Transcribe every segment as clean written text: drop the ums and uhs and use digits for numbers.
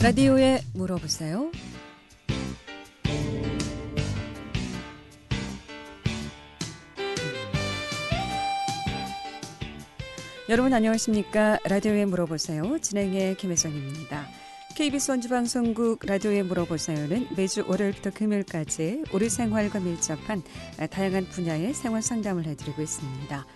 라디오에 물어보세요. 여러분 안녕하십니까? 라디오에 물어보세요. 진행의 김혜정입니다. KBS 원주방송국 라디오에 물어보세요는 매주 월요일부터 금요일까지 우리 생활과 밀접한 다양한 분야의 생활 상담을 해드리고 있습니다.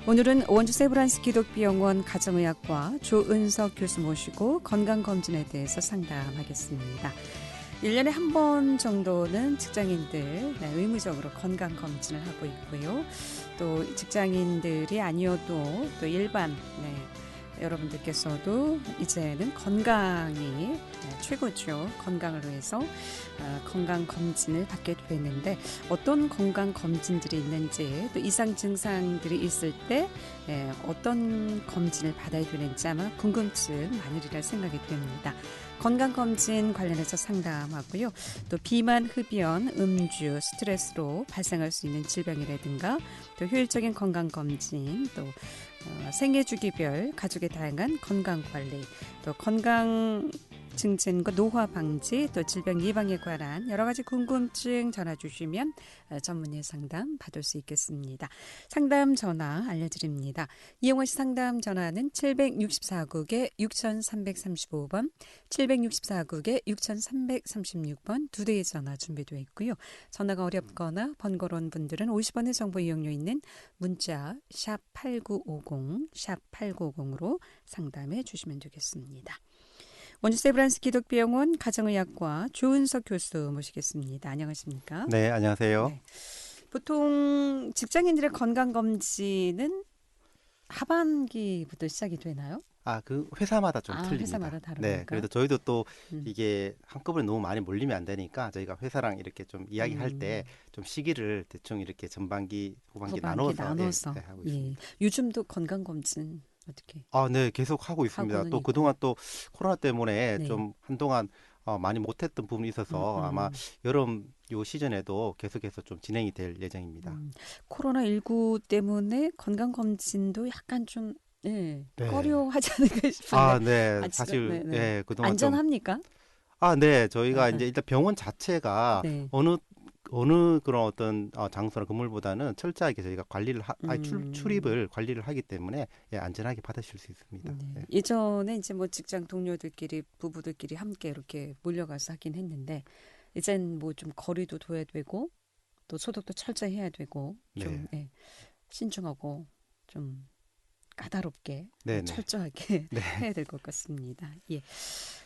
오늘은 원주 세브란스 기독비영원 가정의학과 조은석 교수 모시고 건강검진에 대해서 상담하겠습니다. 1년에 한 번 정도는 직장인들 의무적으로 건강검진을 하고 있고요. 또 직장인들이 아니어도 또 일반 여러분들께서도 이제는 건강이 최고죠. 건강을 위해서 건강검진을 받게 됐는데 어떤 건강검진들이 있는지 또 이상 증상들이 있을 때 어떤 검진을 받아야 되는지 아마 궁금증 많으리라 생각이 됩니다. 건강검진 관련해서 상담하고요. 또 비만, 흡연, 음주, 스트레스로 발생할 수 있는 질병이라든가 또 효율적인 건강검진, 또 생애주기별 가족의 다양한 건강관리, 또 건강 증진과 노화 방지, 또 질병 예방에 관한 여러 가지 궁금증 전화 주시면 전문의 상담 받을 수 있겠습니다. 상담 전화 알려드립니다. 이용하 씨 상담 전화는 764국에 6335번, 764국에 6336번 두 대의 전화 준비되어 있고요. 전화가 어렵거나 번거로운 분들은 50원의 정보 이용료 있는 문자 샵 8950, 샵 8950으로 상담해 주시면 되겠습니다. 원주 세브란스 기독비영원 가정의학과 조은석 교수 모시겠습니다. 안녕하십니까? 네, 안녕하세요. 네. 보통 직장인들의 건강검진은 하반기부터 시작이 되나요? 그 회사마다 좀 틀립니다. 회사마다 다릅니까? 네, 그래도 저희도 또 이게 한꺼번에 너무 많이 몰리면 안 되니까 저희가 회사랑 이렇게 좀 이야기할 때 좀 시기를 대충 이렇게 전반기, 후반기 나눠서 네, 하고 있습니다. 요즘도 건강검진 어떻게? 네, 계속 하고 있습니다. 또 그동안 또 코로나 때문에 좀 한동안 많이 못했던 부분이 있어서 아마 여름 요 시즌에도 계속해서 좀 진행이 될 예정입니다. 코로나19 때문에 건강검진도 약간 좀 꺼려하지 않을까 싶은데. 네. 사실 그동안 안전합니까? 네. 저희가 이제 일단 병원 자체가 어느 그런 어떤 장소나 건물보다는 철저하게 저희가 관리를 출입을 관리를 하기 때문에 안전하게 받으실 수 있습니다. 네. 예전에 이제 뭐 직장 동료들끼리 부부들끼리 함께 이렇게 몰려가서 하긴 했는데 이젠 뭐 좀 거리도 둬야 되고 또 소독도 철저히 해야 되고 좀 신중하고 좀 까다롭게 철저하게 해야 될 것 같습니다. 예.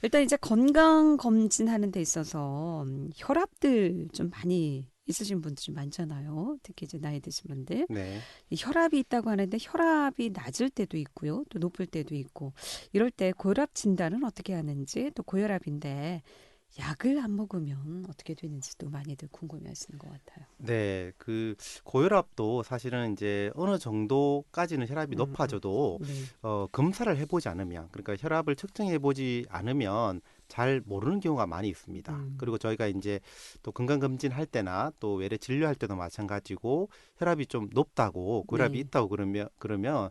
일단 이제 건강 검진하는 데 있어서 혈압들 좀 많이 있으신 분들이 많잖아요. 특히 이제 나이 드신 분들. 이 혈압이 있다고 하는데 혈압이 낮을 때도 있고요. 또 높을 때도 있고. 이럴 때 고혈압 진단은 어떻게 하는지 또 고혈압인데 약을 안 먹으면 어떻게 되는지도 많이들 궁금해하시는 것 같아요. 네, 그 고혈압도 사실은 이제 어느 정도까지는 혈압이 높아져도 검사를 해보지 않으면, 그러니까 혈압을 측정해보지 않으면 잘 모르는 경우가 많이 있습니다. 그리고 저희가 이제 또 건강검진 할 때나 또 외래 진료할 때도 마찬가지고 혈압이 좀 높다고 고혈압이 있다고 그러면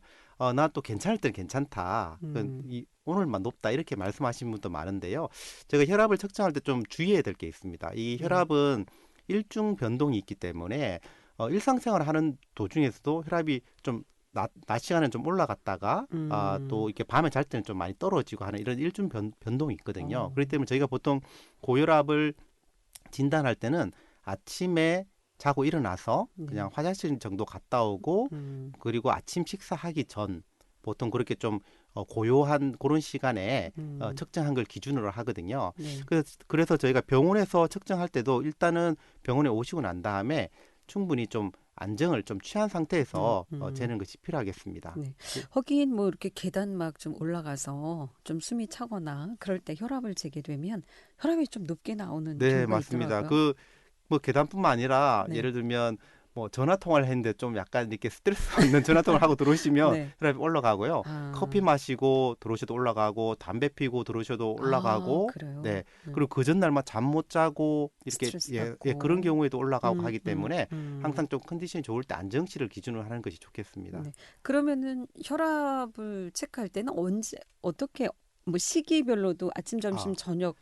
나 또 괜찮을 때는 괜찮다. 오늘만 높다 이렇게 말씀하시는 분도 많은데요. 제가 혈압을 측정할 때 좀 주의해야 될 게 있습니다. 이 혈압은 일중 변동이 있기 때문에 일상생활을 하는 도중에서도 혈압이 좀 낮 시간에는 좀 올라갔다가 또 이렇게 밤에 잘 때는 좀 많이 떨어지고 하는 이런 일중 변동이 있거든요. 그렇기 때문에 저희가 보통 고혈압을 진단할 때는 아침에 자고 일어나서 그냥 화장실 정도 갔다 오고 그리고 아침 식사하기 전 보통 그렇게 좀 고요한 그런 시간에 측정한 걸 기준으로 하거든요. 그래서 저희가 병원에서 측정할 때도 일단은 병원에 오시고 난 다음에 충분히 좀 안정을 좀 취한 상태에서 재는 것이 필요하겠습니다. 하긴 뭐 이렇게 계단 막 좀 올라가서 좀 숨이 차거나 그럴 때 혈압을 재게 되면 혈압이 좀 높게 나오는 경우가 맞습니다. 있더라고요. 뭐 계단뿐만 아니라 예를 들면 뭐 전화 통화를 했는데 좀 약간 이렇게 스트레스 받는 전화 통화를 하고 들어오시면 혈압이 올라가고요. 커피 마시고 들어오셔도 올라가고 담배 피고 들어오셔도 올라가고 그래요? 그리고 그 전날만 잠 못 자고 이렇게 그런 경우에도 올라가고 하기 때문에 항상 좀 컨디션이 좋을 때 안정치를 기준으로 하는 것이 좋겠습니다. 그러면은 혈압을 체크할 때는 언제 어떻게 뭐 시기별로도 아침, 점심, 아, 저녁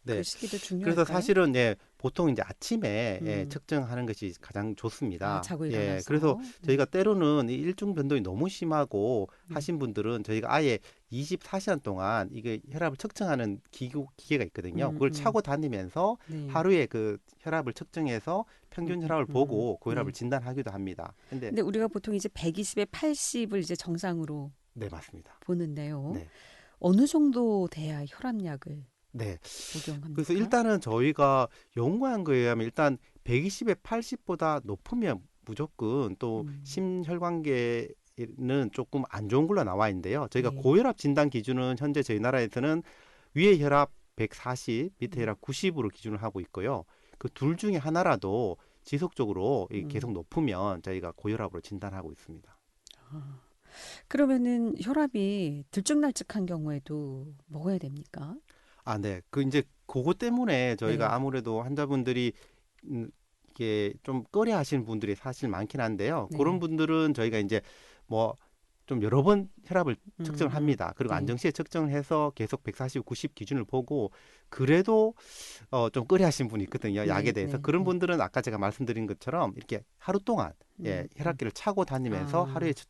네. 그 시기도 중요할까요? 그래서 사실은 보통 이제 아침에 음. 측정하는 것이 가장 아, 좋습니다. 자고 그래서 일어나서. 저희가 때로는 이 일중 변동이 너무 심하고 네. 하신 분들은 저희가 아예 24시간 동안 이게 혈압을 측정하는 기계가 있거든요. 그걸 음. 차고 다니면서 네. 하루에 그 혈압을 측정해서 평균 혈압을 보고 고혈압을 네. 진단하기도 합니다. 근데 우리가 보통 이제 120에 80을 이제 정상으로 네, 맞습니다. 보는데요. 네. 어느 정도 돼야 혈압약을 네. 그래서 복용합니까? 일단은 저희가 연구한 거에 의하면 일단 120에 80보다 높으면 무조건 또 심혈관계는 조금 안 좋은 걸로 나와 있는데요. 저희가 네. 고혈압 진단 기준은 현재 저희 나라에서는 위의 혈압 140, 밑에 음. 혈압 90으로 기준을 하고 있고요. 그 둘 중에 하나라도 지속적으로 계속 음. 높으면 저희가 고혈압으로 진단하고 있습니다. 아. 그러면은 혈압이 들쭉날쭉한 경우에도 먹어야 됩니까? 아, 네. 그 이제 그거 때문에 저희가 네. 아무래도 환자분들이 이게 좀 꺼려 하시는 분들이 사실 많긴 한데요. 그런 네. 분들은 저희가 이제 뭐 좀 여러 번 혈압을 측정을 음. 합니다. 그리고 네. 안정시에 측정을 해서 계속 140, 90 기준을 보고 그래도 좀 꺼려 하시는 분이 있거든요. 약에 네. 대해서. 네. 그런 네. 분들은 아까 제가 말씀드린 것처럼 이렇게 하루 동안 음. 혈압계를 차고 다니면서 하루에 아.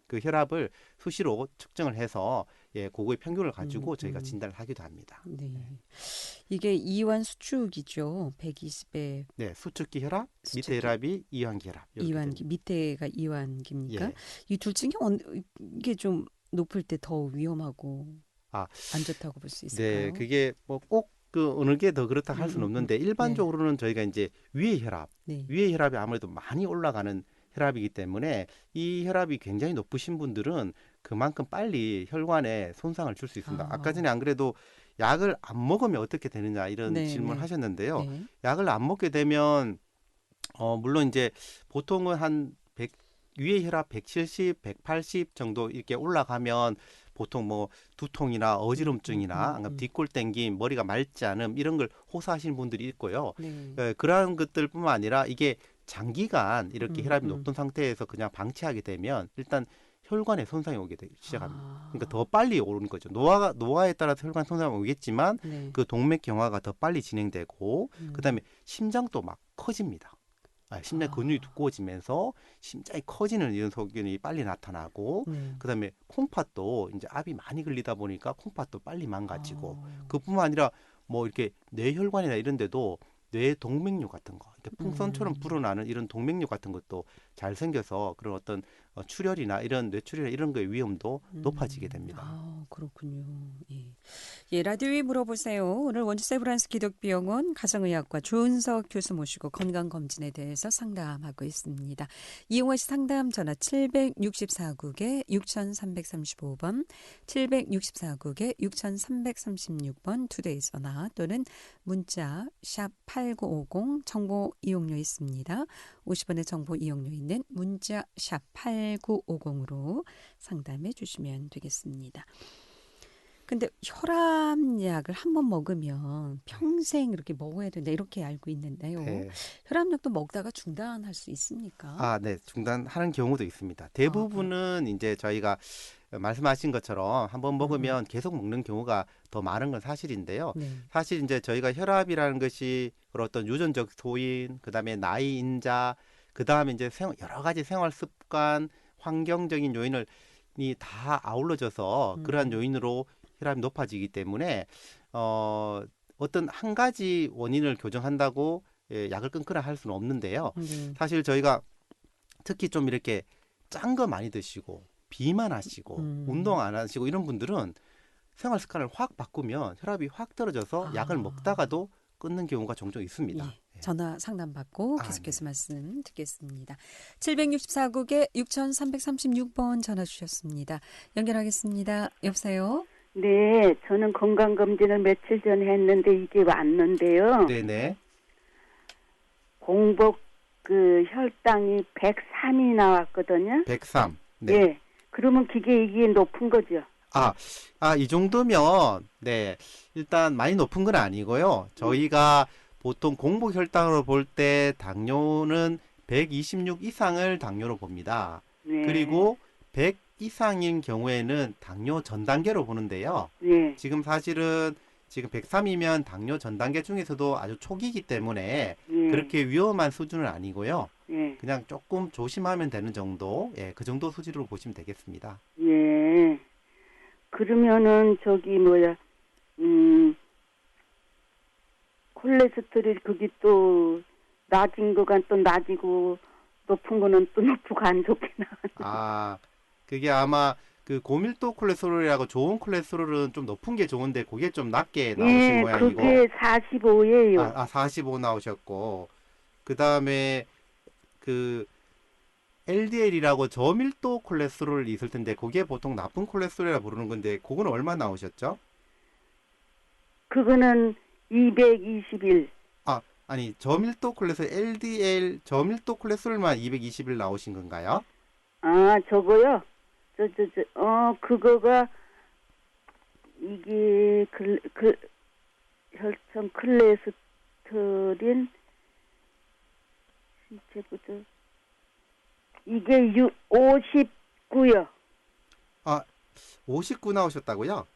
그 혈압을 수시로 측정을 해서 그거의 평균을 음. 가지고 저희가 음. 진단을 하기도 합니다. 네. 이게 이완 수축이죠. 120에 네, 수축기 혈압, 밑에 수축기 혈압이 이완기 혈압 이렇게 이완기 됩니다. 밑에가 이완기입니까? 예. 이 둘 중에 이게 좀 높을 때 더 위험하고 아, 안 좋다고 볼 수 네, 있을까요? 그게 뭐 꼭 그 어느 게 더 그렇다 할 수는 없는데 네. 일반적으로는 저희가 이제 네. 위의 혈압이 아무래도 많이 올라가는 혈압이기 때문에 이 혈압이 굉장히 높으신 분들은 그만큼 빨리 혈관에 손상을 줄 수 있습니다. 아까 아. 전에 안 그래도 약을 안 먹으면 어떻게 되느냐 이런 네. 질문을 네. 하셨는데요. 네. 약을 안 먹게 되면 물론 이제 보통은 한 100, 위의 혈압 170, 180 정도 이렇게 올라가면 보통 뭐 두통이나 어지럼증이나 뒷골 땡김, 머리가 맑지 않음 이런 걸 호소하시는 분들이 있고요. 네. 그러한 것들뿐만 아니라 이게 장기간 이렇게 혈압이 음. 높은 상태에서 그냥 방치하게 되면 일단 혈관에 손상이 오게 시작합니다. 그러니까 더 아. 빨리 오는 거죠. 노화에 따라서 혈관 손상이 오겠지만 네. 그 동맥 경화가 더 빨리 진행되고 음. 그다음에 심장도 막 커집니다. 심장 근육이 아. 두꺼워지면서 심장이 커지는 이런 소견이 빨리 나타나고 네. 그다음에 콩팥도 이제 압이 많이 걸리다 보니까 콩팥도 빨리 망가지고 아. 그뿐만 아니라 뭐 이렇게 뇌혈관이나 이런 데도 뇌 동맥류 같은 거 이렇게 풍선처럼 음. 불어나는 이런 동맥류 같은 것도 잘 생겨서 그런 어떤 출혈이나 이런 뇌출혈 이런 거의 위험도 높아지게 됩니다. 아, 그렇군요. 예. 예, 라디오에 물어보세요. 오늘 원주세브란스 기독병원 가정의학과 조은석 교수 모시고 건강검진에 대해서 상담하고 있습니다. 이용하시 상담 전화 764국에 6335번, 764국에 6336번 투데이 전화 또는 문자 샵 8950 정보 이용료 있습니다. 50원의 정보 이용료 있는 문자 샵 8950으로 상담해 주시면 되겠습니다. 근데 혈압약을 한번 먹으면 평생 이렇게 먹어야 된다 이렇게 알고 있는데요. 네. 혈압약도 먹다가 중단할 수 있습니까? 아, 네. 중단하는 경우도 있습니다. 아, 대부분은 이제 저희가 말씀하신 것처럼 한번 먹으면 계속 먹는 경우가 더 많은 건 사실인데요. 네. 사실 이제 저희가 혈압이라는 것이 그런 어떤 유전적 소인, 그다음에 나이, 인자, 그다음에 이제 여러 가지 생활 습관, 환경적인 요인을 다 아울러져서 그러한 요인으로 혈압이 높아지기 때문에 어떤 한 가지 원인을 교정한다고 약을 끊거나 할 수는 없는데요. 사실 저희가 특히 좀 이렇게 짠 거 많이 드시고 비만하시고 운동 안 하시고 이런 분들은 생활 습관을 확 바꾸면 혈압이 확 떨어져서 약을 먹다가도 끊는 경우가 종종 있습니다. 예. 전화 상담받고 계속해서 네. 말씀 듣겠습니다. 764국에 6336번 전화 주셨습니다. 연결하겠습니다. 여보세요? 네, 저는 건강검진을 며칠 전에 했는데 이게 왔는데요. 네네. 공복 혈당이 103이 나왔거든요. 103. 네. 예. 그러면 이게 높은 거죠. 이 정도면, 네. 일단 많이 높은 건 아니고요. 저희가 보통 공복 혈당으로 볼 때 당뇨는 126 이상을 당뇨로 봅니다. 네. 그리고 이상인 경우에는 당뇨 전 단계로 보는데요. 예. 지금 사실은 지금 103이면 당뇨 전 단계 중에서도 아주 초기이기 때문에 예. 그렇게 위험한 수준은 아니고요. 예. 그냥 조금 조심하면 되는 정도, 예, 그 정도 수준으로 보시면 되겠습니다. 예. 그러면은 콜레스테롤이 거기 또 낮은 거가 또 낮이고 높은 거는 또 높고 안 좋게 나와요. 그게 아마 그 고밀도 콜레스테롤이라고 좋은 콜레스테롤은 좀 높은 게 좋은데 그게 좀 낮게 나오신 모양이고. 그게 45예요. 45 나오셨고. 그다음에 그 LDL이라고 저밀도 콜레스테롤이 있을 텐데 그게 보통 나쁜 콜레스테롤이라 부르는 건데 그거는 얼마 나오셨죠? 그거는 221. 아니 저밀도 콜레스테롤 LDL 저밀도 콜레스테롤만 221 나오신 건가요? 저거요? 그거가 이게 혈청 콜레스테롤인 신체부터 이게 59요. 59 나오셨다고요?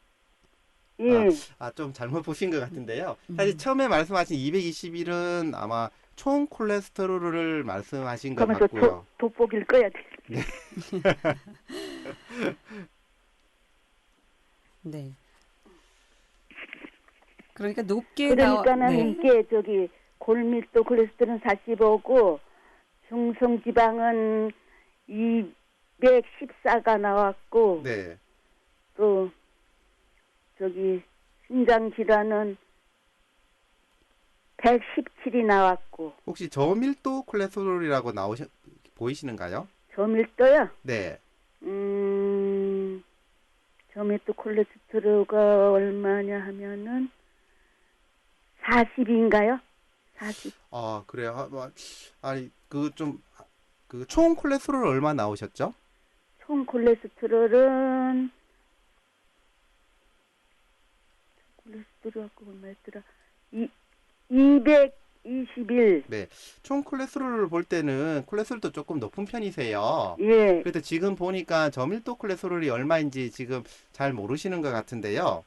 예. 좀 잘못 보신 것 같은데요. 사실 처음에 말씀하신 221은 아마 총 콜레스테롤을 말씀하신 것 그러면서 같고요. 돋보기를 꺼야 돼. 네. 네. 그러니까 높게 그러니까는 이게 골밀도 콜레스테롤은 45고 중성지방은 214가 나왔고 네. 또 신장 질환은 117이 나왔고. 혹시 저밀도 콜레스테롤이라고 보이시는가요? 저밀도요? 네. 저밀도 콜레스테롤가 얼마냐 하면은 40인가요? 40. 그래요. 총 콜레스테롤 얼마 나오셨죠? 총 콜레스테롤은 콜레스테롤하고 얼마였더라? 221. 네. 총 콜레스테롤을 볼 때는 콜레스테롤도 조금 높은 편이세요. 예. 그래서 지금 보니까 저밀도 콜레스테롤이 얼마인지 지금 잘 모르시는 것 같은데요.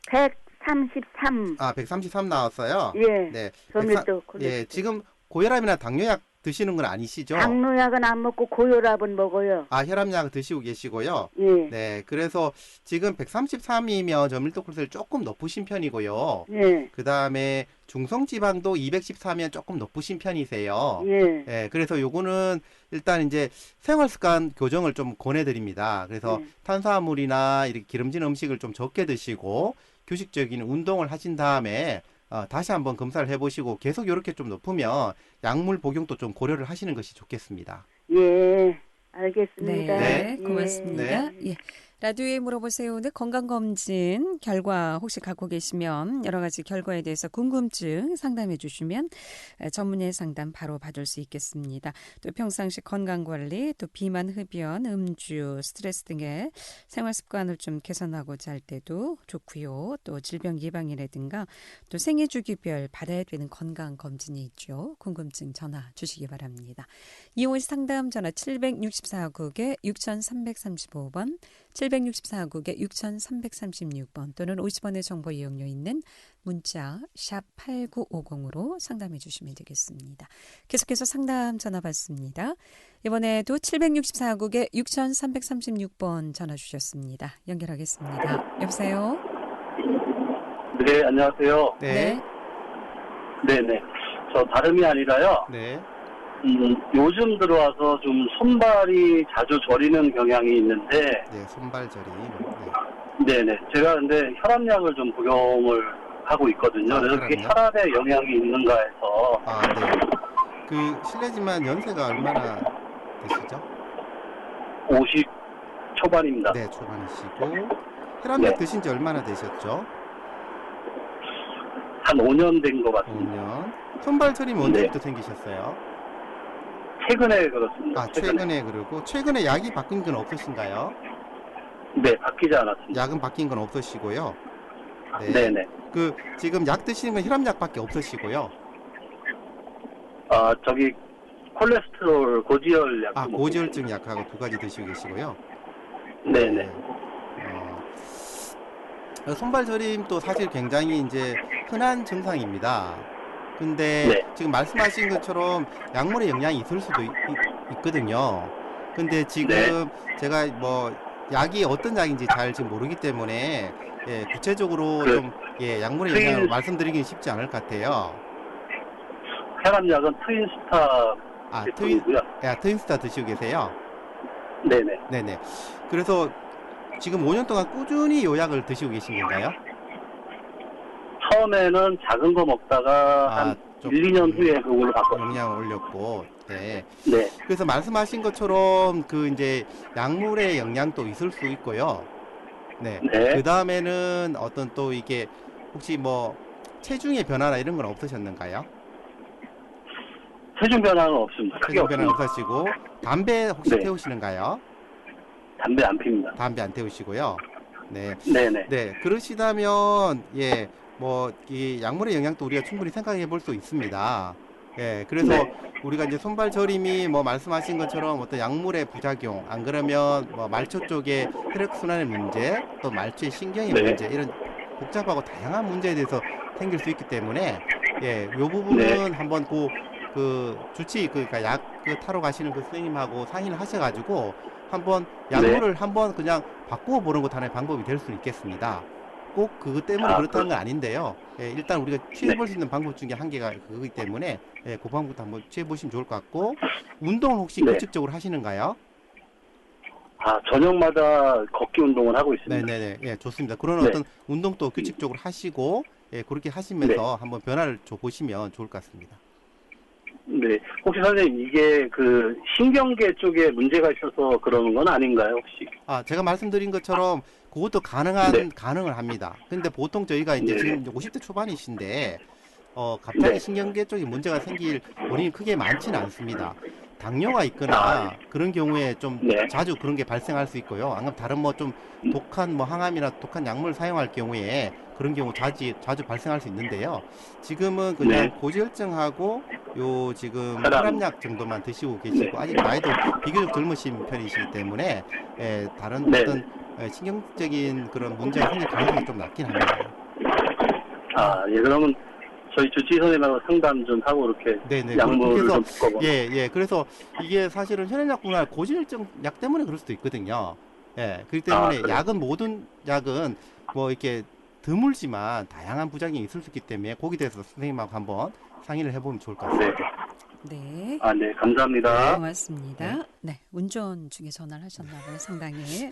133. 133 나왔어요? 예. 네. 저밀도 콜레스테롤. 예, 지금 고혈압이나 당뇨약 드시는 건 아니시죠? 당뇨약은 안 먹고 고혈압은 먹어요. 혈압약 드시고 계시고요. 예. 네, 그래서 지금 133이면 저밀도 콜레스테롤 조금 높으신 편이고요. 예. 그 다음에 중성지방도 214면 조금 높으신 편이세요. 예. 네, 그래서 요거는 일단 이제 생활습관 교정을 좀 권해드립니다. 그래서 탄수화물이나 이렇게 기름진 음식을 좀 적게 드시고 규칙적인 운동을 하신 다음에 다시 한번 검사를 해보시고 계속 이렇게 좀 높으면 약물 복용도 좀 고려를 하시는 것이 좋겠습니다. 예, 알겠습니다. 네, 예. 고맙습니다. 예. 라디오에 물어보세요. 오늘 건강검진 결과 혹시 갖고 계시면 여러 가지 결과에 대해서 궁금증 상담해 주시면 전문의 상담 바로 받을 수 있겠습니다. 또 평상시 건강관리, 또 비만, 흡연, 음주, 스트레스 등의 생활습관을 좀 개선하고자 할 때도 좋고요. 또 질병 예방이라든가 또 생애주기별 받아야 되는 건강검진이 있죠. 궁금증 전화 주시기 바랍니다. 이용희 상담 전화 764국에 6335번 764국에 6336번 또는 50원의 정보 이용료 있는 문자 샵 8950으로 상담해 주시면 되겠습니다. 계속해서 상담 전화 받습니다. 이번에도 764국에 6336번 전화 주셨습니다. 연결하겠습니다. 여보세요? 네, 안녕하세요. 네. 네네. 저 다름이 아니라요. 네. 요즘 들어와서 좀 손발이 자주 저리는 경향이 있는데. 네, 손발저림. 네네. 제가 근데 혈압약을 좀 복용을 하고 있거든요. 그래서 그게 혈압에 영향이 있는가 해서. 네. 실례지만 연세가 얼마나 되시죠? 50 초반입니다. 네, 초반이시고. 혈압약 드신 지 얼마나 되셨죠? 한 5년 된 것 같습니다. 5년. 손발저림 언제부터 생기셨어요? 최근에 그렇습니다. 최근에 그러고 최근에 약이 바뀐 건 없으신가요? 네, 바뀌지 않았습니다. 약은 바뀐 건 없으시고요. 네. 네네. 지금 약 드시는 건 혈압약밖에 없으시고요. 콜레스테롤 고지혈 약. 고지혈증 약하고 두 가지 드시고 계시고요. 네네. 손발 저림도 사실 굉장히 이제 흔한 증상입니다. 근데 네. 지금 말씀하신 것처럼 약물의 영향이 있을 수도 있거든요. 근데 지금 네. 제가 뭐 약이 어떤 약인지 잘 지금 모르기 때문에 예, 구체적으로 좀 예, 약물의 영향을 말씀드리긴 쉽지 않을 것 같아요. 혈압약은 트윈스타 제품이고요. 트윈스타 드시고 계세요? 네네. 네네. 그래서 지금 5년 동안 꾸준히 요 약을 드시고 계신 건가요? 처음에는 작은 거 먹다가 한 1, 2년 후에 그걸로 바꿨어요. 용량을 올렸고, 네. 네. 그래서 말씀하신 것처럼 그 이제 약물의 영향도 있을 수 있고요. 네. 네. 그 다음에는 어떤 또 이게 혹시 뭐 체중의 변화나 이런 건 없으셨는가요? 체중 변화는 없습니다. 크게 체중 변화는 없습니다. 없으시고 담배 혹시 네. 태우시는가요? 담배 안 핍니다. 담배 안 태우시고요. 네. 네네. 네. 그러시다면 예, 뭐 이 약물의 영향도 우리가 충분히 생각해 볼 수 있습니다. 예. 그래서 네. 우리가 이제 손발 저림이 뭐 말씀하신 것처럼 어떤 약물의 부작용, 안 그러면 뭐 말초 쪽에 혈액 순환의 문제, 또 말초의 신경의 네. 문제 이런 복잡하고 다양한 문제에 대해서 생길 수 있기 때문에 예, 요 부분은 한번 그 주치 그러니까 약 그 타러 가시는 그 선생님하고 상의를 하셔가지고 한번 약물을 한번 그냥 바꾸어 보는 것도 하나의 방법이 될 수 있겠습니다. 꼭 그것 때문에 그렇다는 건 아닌데요. 예, 일단 우리가 취해볼 수 있는 방법 중에 한 개가 그거기 때문에 예, 그 방법부터 한번 취해보시면 좋을 것 같고 운동을 혹시 규칙적으로 하시는가요? 저녁마다 걷기 운동을 하고 있습니다. 네네네. 예, 좋습니다. 그런 어떤 운동도 규칙적으로 하시고 예, 그렇게 하시면서 한번 변화를 줘 보시면 좋을 것 같습니다. 네. 혹시 선생님 이게 그 신경계 쪽에 문제가 있어서 그러는 건 아닌가요, 혹시? 제가 말씀드린 것처럼 그것도 가능을 합니다. 근데 보통 저희가 이제 지금 50대 초반이신데 갑자기 신경계 쪽에 문제가 생길 원인이 크게 많지는 않습니다. 당뇨가 있거나 그런 경우에 좀 자주 그런 게 발생할 수 있고요. 아니면 다른 뭐 좀 독한 뭐 항암이나 독한 약물 사용할 경우에 그런 경우 자주 발생할 수 있는데요. 지금은 그냥 고지혈증하고 요 지금 혈압약 정도만 드시고 계시고 아직 나이도 비교적 젊으신 편이시기 때문에 다른 어떤 신경적인 그런 문제가 생길 가능성이 좀 낮긴 합니다. 예, 그러면 저희 주치의 선생님하고 상담 좀 하고 이렇게 약물을 좀 바꿔보면. 그래서 이게 사실은 혈압약뿐만 고지혈증 약 때문에 그럴 수도 있거든요. 예, 그렇기 때문에 모든 약은 뭐 이렇게 드물지만 다양한 부작용이 있을 수 있기 때문에 거기에 대해서 선생님하고 한번 상의를 해보면 좋을 것 같습니다. 네. 네, 감사합니다. 네, 고맙습니다. 네, 운전 중에 전화를 하셨나 봐요. 상당히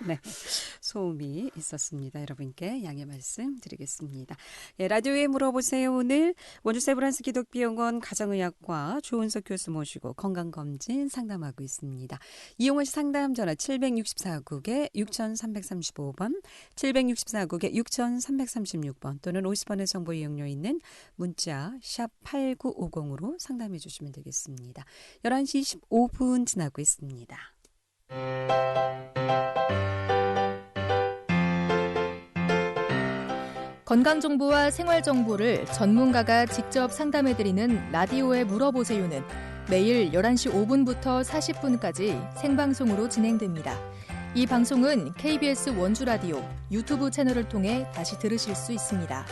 소음이 있었습니다. 여러분께 양해 말씀드리겠습니다. 예, 라디오에 물어보세요. 오늘 원주 세브란스 기독비용원 가정의학과 조은석 교수 모시고 건강검진 상담하고 있습니다. 이용하시 상담 전화 764국에 6335번, 764국에 6336번 또는 50원의 정보 이용료 있는 문자 샵 8950으로 상담해 주시면 되겠습니다. 11시 25분 지나고 있습니다. 건강정보와 생활정보를 전문가가 직접 상담해드리는 라디오에 물어보세요는 매일 11시 5분부터 40분까지 생방송으로 진행됩니다. 이 방송은 KBS 원주라디오 유튜브 채널을 통해 다시 들으실 수 있습니다.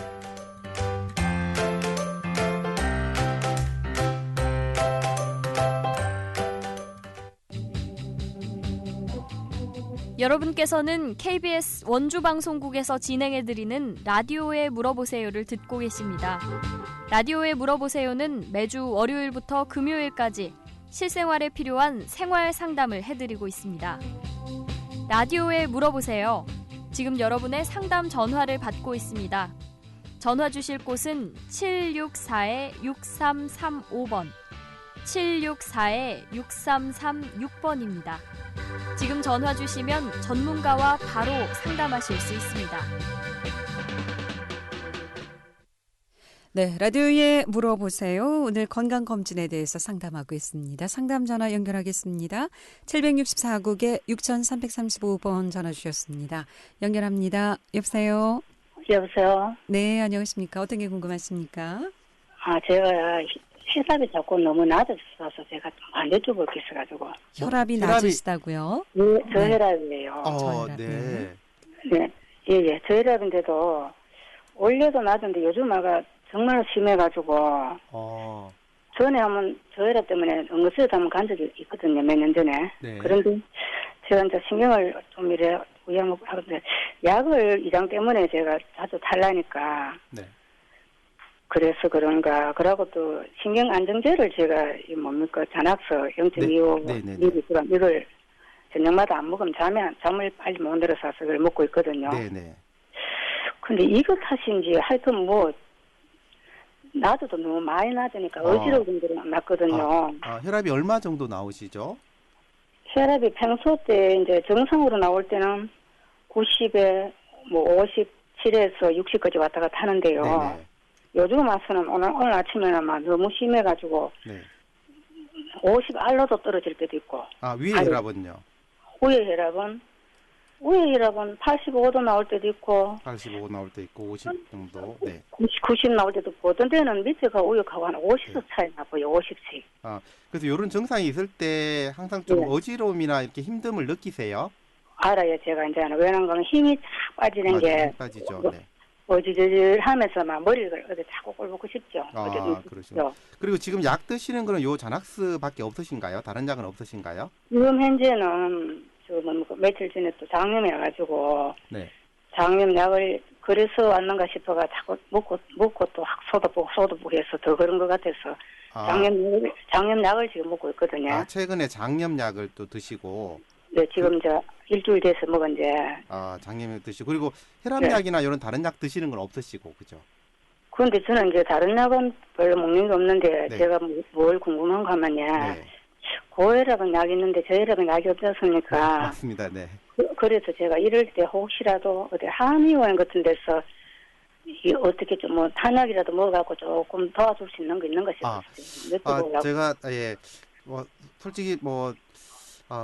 여러분께서는 KBS 원주방송국에서 진행해드리는 라디오에 물어보세요를 듣고 계십니다. 라디오에 물어보세요는 매주 월요일부터 금요일까지 실생활에 필요한 생활 상담을 해드리고 있습니다. 라디오에 물어보세요. 지금 여러분의 상담 전화를 받고 있습니다. 전화 주실 곳은 764-6335번, 764-6336번입니다. 지금 전화 주시면 전문가와 바로 상담하실 수 있습니다. 네, 라디오에 물어보세요. 오늘 건강검진에 대해서 상담하고 있습니다. 상담 전화 연결하겠습니다. 764국에 6335번 전화 주셨습니다. 연결합니다. 여보세요? 여보세요? 네, 안녕하십니까? 어떤 게 궁금하십니까? 제가 혈압이 자꾸 너무 낮아져서 제가 좀 안 여쭤볼 게 있어가지고. 혈압이 낮으시다고요? 네, 저혈압이에요. 네. 네, 예. 저혈압인데도 원래도 낮은데 요즘 아가 정말 심해가지고. 전에 한번 저혈압 때문에 응급실에 한번 간 적이 있거든요. 몇 년 전에. 네. 그런데 제가 이제 신경을 좀 이래 우양하고 하는데 약을 이장 때문에 제가 자주 탈라니까. 네. 그래서 그런가. 그러고 또 신경 안정제를 제가 이 뭡니까 잔악서 0.25mg 이걸 저녁마다 안 먹으면 잠을 빨리 못 들어서 그걸 먹고 있거든요. 네네. 근데 이거 탓인지 하여튼 뭐 낮아도 너무 많이 낮으니까 어지러운 정도로 났거든요. 혈압이 얼마 정도 나오시죠? 혈압이 평소 때 이제 정상으로 나올 때는 90에 뭐 57에서 60까지 왔다 갔다 하는데요. 네네. 요즘 와서는 오늘 아침에는 막 너무 심해가지고 50 알로도 떨어질 때도 있고. 위에 혈압은요? 위에 혈압은 85도 나올 때도 있고. 85 나올 때 있고 50 정도. 네. 90 나올 때도 있고. 어떤 때는 밑에가 우역하고 한 50도 차이 나고요. 50씩. 그래서 이런 증상이 있을 때 항상 좀 어지러움이나 이렇게 힘듦을 느끼세요? 알아요. 제가 이제 왜냐면 가면 힘이 쫙 빠지는 게. 힘 빠지죠. 네. 어지저질 하면서 막 머리를 어디 자꾸 꼴보고 싶죠. 그러시죠. 그리고 지금 약 드시는 거는 요 자낙스밖에 없으신가요? 다른 약은 없으신가요? 지금 현재는 며칠 전에 또 장염이 와가지고 장염 약을 그래서 왔는가 싶어가 자꾸 먹고 또 확 쏟아보고 해서 더 그런 것 같아서 장염 약을 지금 먹고 있거든요. 최근에 장염 약을 또 드시고. 네, 지금 이제 일주일 돼서 먹은 이제. 장염약 드시고 그리고 혈압약이나 이런 다른 약 드시는 건 없으시고 그죠? 그런데 저는 이제 다른 약은 별로 먹는 게 없는데 제가 뭘 궁금한 거 하면요. 고혈압은 약이 있는데 저혈압은 약이 없었으니까. 맞습니다. 네. 그래서 제가 이럴 때 혹시라도 어디 한의원 같은 데서 어떻게 좀 뭐 탄약이라도 먹어갖고 조금 도와줄 수 있는 거 있는가 싶어요. 제가 솔직히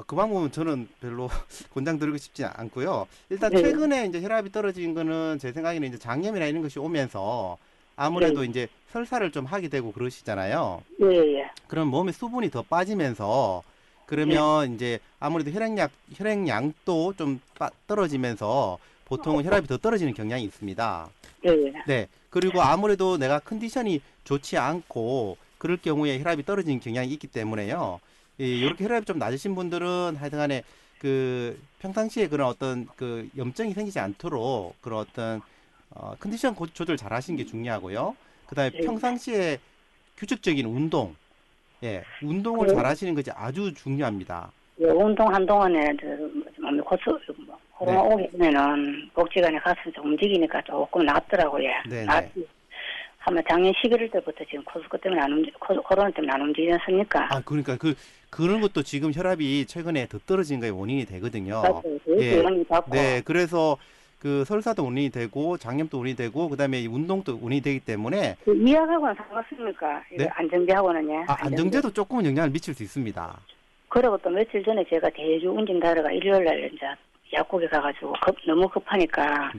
그 방법은 저는 별로 권장드리고 싶지 않고요. 일단 최근에 이제 혈압이 떨어진 거는 제 생각에는 이제 장염이나 이런 것이 오면서 아무래도 이제 설사를 좀 하게 되고 그러시잖아요. 그럼 몸에 수분이 더 빠지면서 그러면 이제 아무래도 혈액량도 좀 떨어지면서 보통은 혈압이 더 떨어지는 경향이 있습니다. 네. 그리고 아무래도 내가 컨디션이 좋지 않고 그럴 경우에 혈압이 떨어지는 경향이 있기 때문에요. 이렇게 혈압이 좀 낮으신 분들은 하여튼간에 평상시에 그런 어떤 염증이 생기지 않도록 그런 어떤 컨디션 조절 잘 하시는 게 중요하고요. 그다음에 평상시에 규칙적인 운동을 잘 하시는 것이 아주 중요합니다. 운동 한동안에 코로나 오기 전에는 복지관에 가서 좀 움직이니까 조금 낫더라고요. 하면 작년 11월 때부터 지금 코로나 때문에 안 움직이지 않습니까? 그러니까 그런 것도 지금 혈압이 최근에 더 떨어진 거에 원인이 되거든요. 네, 그래서 설사도 원인이 되고 장염도 원인이 되고 그다음에 운동도 원인이 되기 때문에 이 약하고는 상관없습니까? 안정제하고는요. 안정제도 조금은 영향을 미칠 수 있습니다. 그리고 또 며칠 전에 제가 대주 운전 다르가 일요일날 이제 약국에 가가지고 너무 급하니까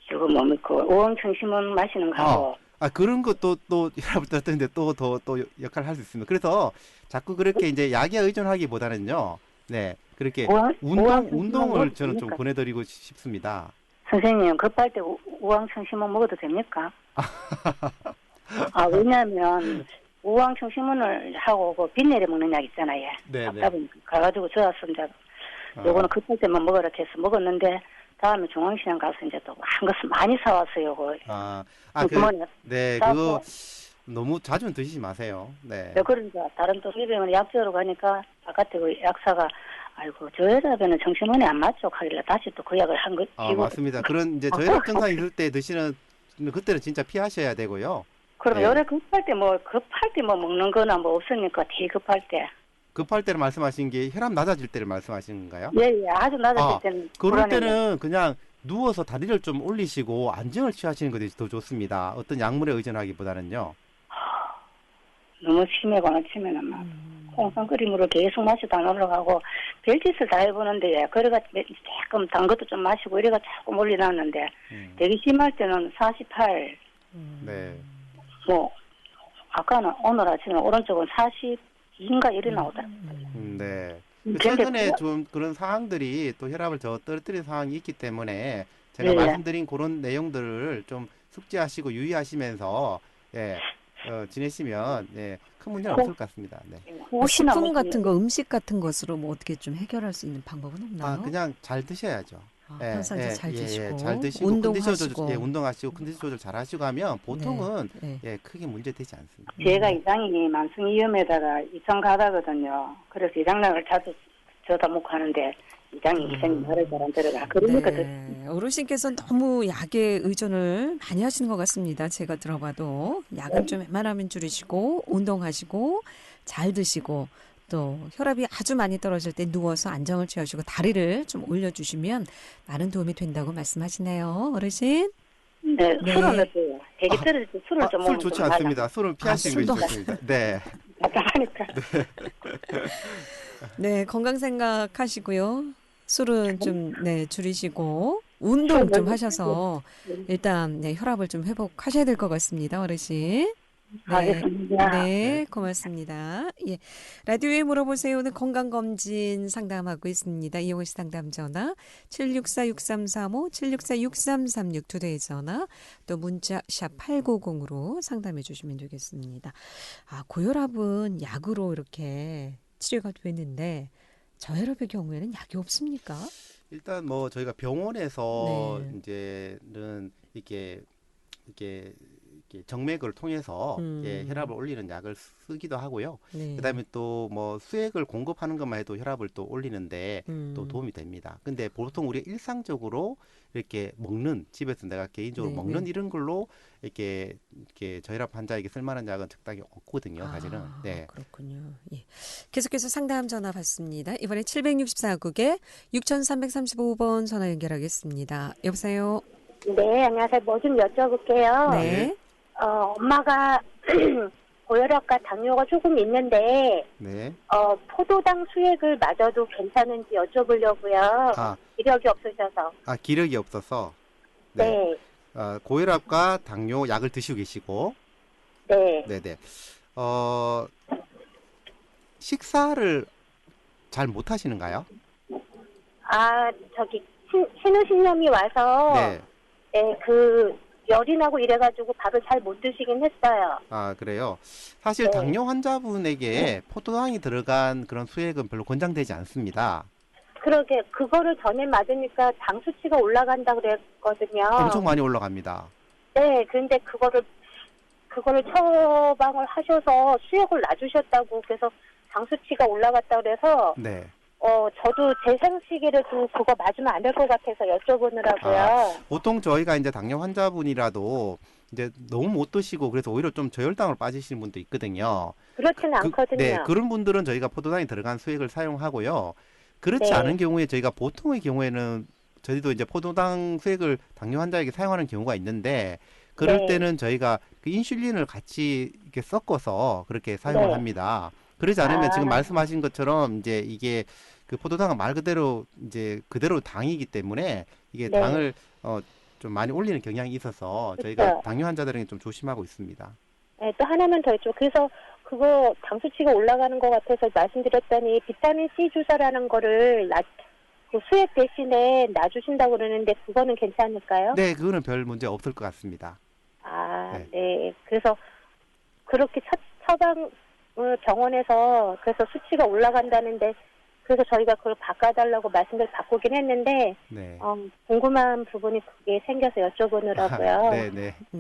저거 우엉청심원 마시는 거 하고 그런 것도 또 혈압을 떨어뜨리는데 또 역할을 할 수 있습니다. 그래서 자꾸 그렇게 이제 약에 의존하기보다는요. 그렇게 운동을 저는 좀 보내드리고 싶습니다. 선생님, 급할 때 우황청심원 먹어도 됩니까? 왜냐하면 우황청심원을 하고 비내려 먹는 약 있잖아요. 가가지고 저와서 이제 요거는 급할 때만 먹으라 해서 먹었는데 다음에 중앙시장 가서 이제 또 한 것을 많이 사왔어요. 그거 너무 자주는 드시지 마세요. 그러니까 다른 또 일병원 약주로 가니까 바깥에 약사가 저혈압에는 청심원이 안 맞죠 하길래 다시 또 그 약을 한 거. 맞습니다. 그런 이제 저혈압 증상이 있을 때 드시는 그때는 진짜 피하셔야 되고요. 그럼 요래 급할 때 먹는 거나 없으니까 되게 급할 때. 급할 때를 말씀하신 게 혈압 낮아질 때를 말씀하시는 건가요? 아주 낮아질 때는. 그럴 때는 그냥 누워서 다리를 좀 올리시고 안정을 취하시는 것이 더 좋습니다. 어떤 약물에 의존하기보다는요. 너무 치매는 막 홍삼 끓임으로 계속 맛이 다 올라가고 별짓을 다 해보는데 그래가 조금 단 것도 좀 마시고 이래가 조금 올려놨는데 되게 심할 때는 48 아까는 오늘 아침에 오른쪽은 42인가 이래 나오더라고요. 네. 최근에 좀 그런 상황들이 또 혈압을 떨어뜨린 상황이 있기 때문에 제가 말씀드린 그런 내용들을 좀 숙지하시고 유의하시면서 지내시면 큰 문제는 없을 것 같습니다. 네. 식품 같은 거, 음식 같은 것으로 뭐 어떻게 좀 해결할 수 있는 방법은 없나요? 그냥 잘 드셔야죠. 평상시에 잘 드시고, 잘 드시고 운동하시고, 운동하시고 컨디션 조절 잘 하시고 하면 보통은 크게 문제 되지 않습니다. 제가 이장이 만성이염에다가 이천 가다거든요. 그래서 이장약을 자주 저다 먹고 하는데 이장이 말을 잘 안 들어가. 그러니까 어르신께서 너무 약에 의존을 많이 하시는 것 같습니다. 제가 들어봐도 약은 좀 웬만하면 줄이시고 운동하시고 잘 드시고 또 혈압이 아주 많이 떨어질 때 누워서 안정을 취하시고 다리를 좀 올려주시면 많은 도움이 된다고 말씀하시네요. 어르신. 네. 술은 어때요? 대기 떨어질 때 술을 좀 먹으면 술 좋지 않습니다. 술은 피하시는 것이 좋습니다. 네. 답답하니까. 네, 건강 생각하시고요. 술은 좀 줄이시고 운동 좀 하셔서 일단 혈압을 좀 회복하셔야 될 것 같습니다, 어르신. 알겠습니다. 네, 고맙습니다. 라디오에 물어보세요. 오늘 건강검진 상담하고 있습니다. 이용호 씨 상담 전화 764-6335, 764-6336 두 대의 전화 또 문자 샵 890으로 상담해 주시면 되겠습니다. 고혈압은 약으로 이렇게 치료가 되는데 저혈압의 경우에는 약이 없습니까? 일단 뭐 저희가 병원에서 이제는 이게 정맥을 통해서 혈압을 올리는 약을 쓰기도 하고요. 그다음에 또 뭐 수액을 공급하는 것만 해도 혈압을 또 올리는데 또 도움이 됩니다. 근데 보통 우리 일상적으로 이렇게 먹는 집에서 내가 개인적으로 먹는 이런 걸로 이렇게 저혈압 환자에게 쓸만한 약은 적당히 없거든요, 사실은. 네. 그렇군요. 계속해서 상담 전화 받습니다. 이번에 764국에 6335번 전화 연결하겠습니다. 여보세요. 네, 안녕하세요. 뭐 좀 여쭤볼게요. 네. 엄마가 고혈압과 당뇨가 조금 있는데 포도당 수액을 맞아도 괜찮은지 여쭤보려고요. 기력이 없으셔서. 기력이 없어서. 네. 고혈압과 당뇨 약을 드시고 계시고. 네. 네네. 식사를 잘 못 하시는가요? 신우신염이 와서 열이 나고 이래가지고 밥을 잘 못 드시긴 했어요. 그래요? 사실 당뇨 환자분에게 포도당이 들어간 그런 수액은 별로 권장되지 않습니다. 그러게 그거를 전에 맞으니까 당 수치가 올라간다 그랬거든요. 엄청 많이 올라갑니다. 네, 그런데 그거를 처방을 하셔서 수액을 놔주셨다고 그래서 당 수치가 올라갔다 그래서 저도 제 생시기를 그거 맞으면 안 될 것 같아서 여쭤보느라고요. 보통 저희가 이제 당뇨 환자분이라도 이제 너무 못 드시고 그래서 오히려 좀 저혈당으로 빠지시는 분도 있거든요. 그렇지는 않거든요. 그런 분들은 저희가 포도당이 들어간 수액을 사용하고요. 그렇지 않은 경우에 저희가 보통의 경우에는 저희도 이제 포도당 수액을 당뇨 환자에게 사용하는 경우가 있는데 그럴 때는 저희가 그 인슐린을 같이 이렇게 섞어서 그렇게 사용을 합니다. 그러지 않으면 지금 말씀하신 것처럼 이제 이게 그 포도당은 말 그대로 이제 그대로 당이기 때문에 이게 당을 좀 많이 올리는 경향이 있어서 저희가 당뇨 환자들에게 좀 조심하고 있습니다. 네, 또 하나만 더 있죠. 그래서 그거 당 수치가 올라가는 것 같아서 말씀드렸더니 비타민 C 주사라는 거를 그 수액 대신에 놔주신다고 그러는데 그거는 괜찮을까요? 네, 그거는 별 문제 없을 것 같습니다. 네. 그래서 그렇게 처방 병원에서 그래서 수치가 올라간다는데 그래서 저희가 그걸 바꿔달라고 말씀을 바꾸긴 했는데 궁금한 부분이 그게 생겨서 여쭤보느라고요.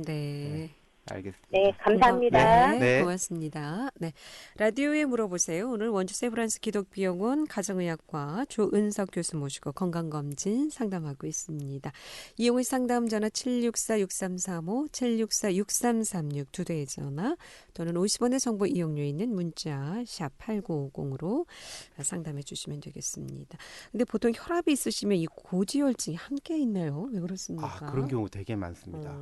네. 알겠습니다. 네, 감사합니다. 네, 고맙습니다. 네, 라디오에 물어보세요. 오늘 원주 세브란스 기독비용원 가정의학과 조은석 교수 모시고 건강검진 상담하고 있습니다. 이용의 상담 전화 764-6335, 764-6336 두 대의 전화 또는 50원의 정보 이용료 있는 문자 샵 8950으로 상담해 주시면 되겠습니다. 근데 보통 혈압이 있으시면 이 고지혈증이 함께 있나요? 왜 그렇습니까? 그런 경우 되게 많습니다.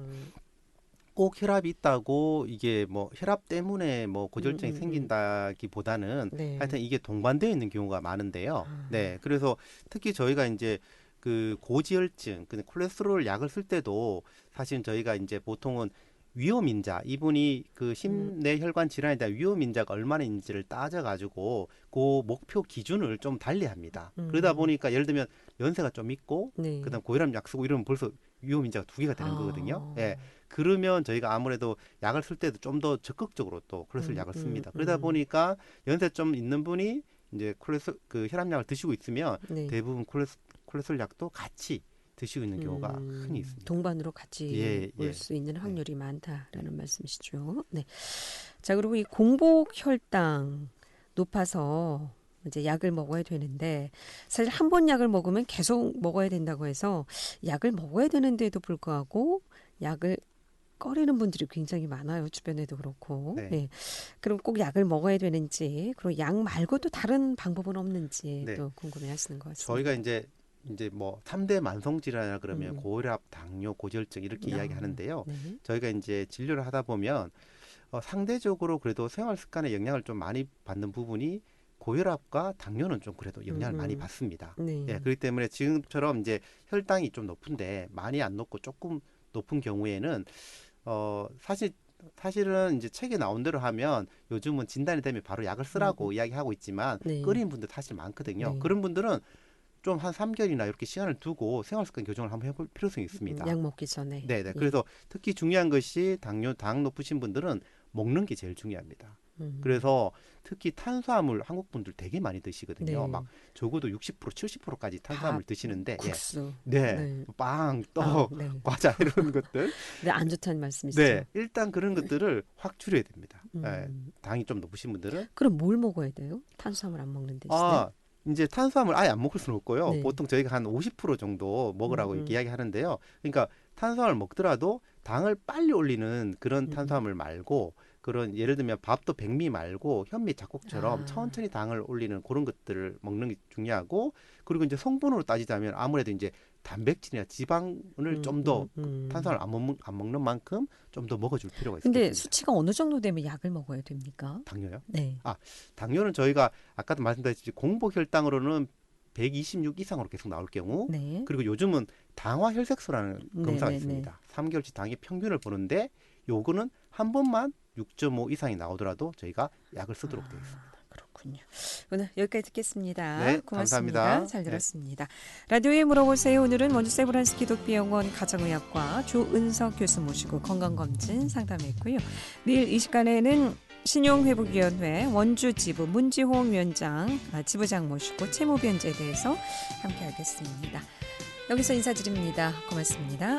꼭 혈압이 있다고 이게 뭐 혈압 때문에 뭐 고지혈증이 생긴다기보다는 하여튼 이게 동반되어 있는 경우가 많은데요. 네, 그래서 특히 저희가 이제 그 고지혈증, 콜레스테롤 약을 쓸 때도 사실 저희가 이제 보통은 위험인자, 이분이 그 심내혈관 질환에 대한 위험인자가 얼마나 있는지를 따져가지고 그 목표 기준을 좀 달리합니다. 그러다 보니까 예를 들면 연세가 좀 있고 네. 그다음 고혈압 약 쓰고 이러면 벌써 위험인자가 2개가 되는 거거든요. 예. 그러면 저희가 아무래도 약을 쓸 때도 좀 더 적극적으로 또 콜레스테롤 약을 씁니다. 그러다 보니까 연세 좀 있는 분이 이제 그 혈압약을 드시고 있으면 네. 대부분 콜레스테롤 약도 같이 드시고 있는 경우가 흔히 있습니다. 동반으로 같이 올 수 있는 확률이 많다라는 말씀이시죠. 네. 자, 그리고 이 공복 혈당 높아서 이제 약을 먹어야 되는데 사실 한 번 약을 먹으면 계속 먹어야 된다고 해서 약을 먹어야 되는데도 불구하고 약을 꺼리는 분들이 굉장히 많아요. 주변에도 그렇고. 네. 네. 그럼 꼭 약을 먹어야 되는지, 그리고 약 말고도 다른 방법은 없는지 네. 또 궁금해하시는 것 같습니다. 저희가 이제 뭐 3대 만성 질환이라 그러면 고혈압, 당뇨, 고지혈증 이렇게 이야기하는데요. 네. 저희가 이제 진료를 하다 보면 상대적으로 그래도 생활 습관에 영향을 좀 많이 받는 부분이 고혈압과 당뇨는 좀 그래도 영향을 많이 받습니다. 네. 예, 그렇기 때문에 지금처럼 이제 혈당이 좀 높은데 많이 안 높고 조금 높은 경우에는 사실은 이제 책에 나온 대로 하면 요즘은 진단이 되면 바로 약을 쓰라고 이야기하고 있지만 네. 끓이는 분들 사실 많거든요. 네. 그런 분들은 좀 한 3개월이나 이렇게 시간을 두고 생활습관 교정을 한번 해볼 필요성이 있습니다. 약 먹기 전에. 네네. 그래서 특히 중요한 것이 당 높으신 분들은 먹는 게 제일 중요합니다. 그래서 특히 탄수화물 한국 분들 되게 많이 드시거든요. 네. 막 적어도 60%, 70%까지 탄수화물 드시는데, 국수. 네, 빵, 떡, 네. 과자 이런 것들. 네, 안 좋다는 말씀이시죠. 네, 일단 그런 것들을 확 줄여야 됩니다. 네, 당이 좀 높으신 분들은. 그럼 뭘 먹어야 돼요? 탄수화물 안 먹는 대신에? 이제 탄수화물 아예 안 먹을 수는 없고요. 네. 보통 저희가 한 50% 정도 먹으라고 이렇게 이야기하는데요. 그러니까 탄수화물 먹더라도 당을 빨리 올리는 그런 탄수화물 말고 그런 예를 들면 밥도 백미 말고 현미 잡곡처럼 천천히 당을 올리는 그런 것들을 먹는 게 중요하고, 그리고 이제 성분으로 따지자면 아무래도 이제 단백질이나 지방을 좀 더 탄수화물 안 먹는 만큼 좀 더 먹어줄 필요가 있습니다. 근데 수치가 어느 정도 되면 약을 먹어야 됩니까? 당뇨요? 네. 당뇨는 저희가 아까도 말씀드렸듯이 공복 혈당으로는 126 이상으로 계속 나올 경우, 네. 그리고 요즘은 당화 혈색소라는 검사가 네네네. 있습니다. 3개월치 당의 평균을 보는데 요거는 한 번만 6.5 이상이 나오더라도 저희가 약을 쓰도록 되어 있습니다. 그렇군요. 오늘 여기까지 듣겠습니다. 네, 고맙습니다. 감사합니다. 잘 들었습니다. 라디오에 물어보세요. 오늘은 원주 세브란스 기독교병원 가정의학과 조은석 교수 모시고 건강검진 상담했고요. 내일 이 시간에는 신용회복위원회 원주 지부 문지홍 위원장, 지부장 모시고 채무 변제에 대해서 함께하겠습니다. 여기서 인사드립니다. 고맙습니다.